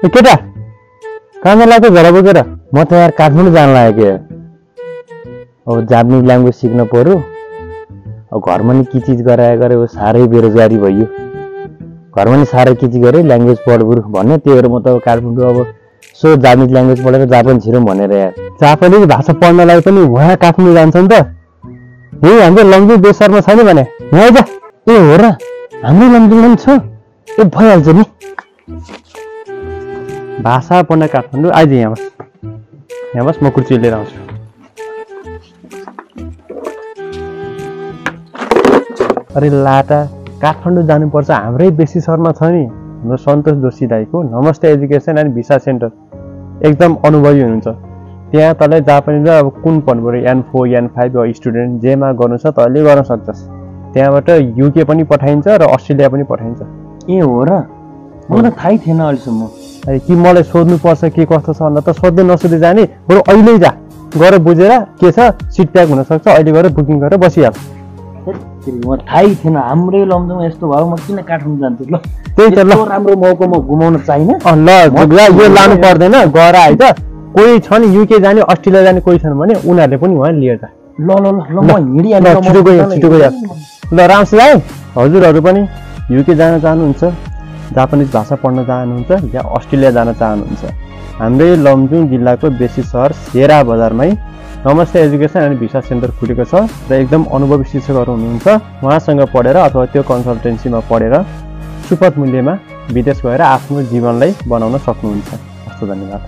केटा कहाँ लाग्यो घर बोकेर? म त यार काठमाडौँ जान लागेको यार। अब जापानिज ल्याङ्ग्वेज सिक्न पर्यो। अब घरमा नि के चिज गरे साह्रै बेरोजगारी भयो। घरमा नि साह्रै के चिज गरे ल्याङ्ग्वेज पढ बरु भन्ने, त्यही भएर म त काठमाडौँ अब सो जापानिज ल्याङ्ग्वेज पढेर जापान छिरौँ भनेर यार। जापानिज भाषा पढ्नलाई पनि उहाँ काठमाडौँ जान्छ नि त। यही हाम्रो लम्जू बेसरमा छैन भने यहाँ आइज। ए हो र, हाम्रो लम्जूमा पनि छ। ए भइहाल्छ नि। भाषा पढ्न काठमाडौँ आइज। यहाँ बस म कुर्सी लिएर आउँछु। अरे लाटा, काठमाडौँ जानुपर्छ। हाम्रै बेसी शर्मा छ नि, हाम्रो सन्तोष जोशी दाईको नमस्ते एजुकेसन एन्ड भिसा सेन्टर। एकदम अनुभवी हुनुहुन्छ त्यहाँ। तँलाई जापानिज अब कुन पढ्नु पऱ्यो, N4 N5 स्टुडेन्ट जेमा गर्नु छ तैँले गर्न सक्छस्। त्यहाँबाट युके पनि पठाइन्छ र अस्ट्रेलिया पनि पठाइन्छ। ए हो र, मलाई थाहै थिएन अहिलेसम्म। कि मलाई सोध्नुपर्छ के कस्तो छ भन्दा त सोध्दै नसोध्दै जाने, बरु अहिले जा गएर बुझेर के छ सिट प्याक हुनसक्छ, अहिले गएर बुकिङ गरेर बसिहाल। म थाहै थिएन हाम्रै लम्जुमा यस्तो भयो, म किन काठमाडौँ जान्छु। ल त्यही त, ल राम्रो मौका म घुमाउन चाहिन। ल यो लानु पर्दैन, गएर आइज। कोही छ नि युके जाने अस्ट्रेलिया जाने कोही छन् भने उनीहरूले पनि उहाँ लिएर जा। ल ल ल म हिँडिहाल्छु। छिटो गइहाल। ल रामसी भाइ, हजुरहरू पनि युके जान चाहनुहुन्छ, जापानिज भाषा पढ्न चाहनुहुन्छ या अस्ट्रेलिया जान चाहनुहुन्छ, हाम्रै लमजुङ जिल्लाको बेसी सहर सेरा बजारमै नमस्ते एजुकेसन एन्ड भिसा सेन्टर खुलेको छ र एकदम अनुभवी शिक्षकहरू हुनुहुन्छ। उहाँसँग पढेर अथवा त्यो कन्सल्टेन्सीमा पढेर सुपथ मूल्यमा विदेश गएर आफ्नो जीवनलाई बनाउन सक्नुहुन्छ। हस्त धन्यवाद।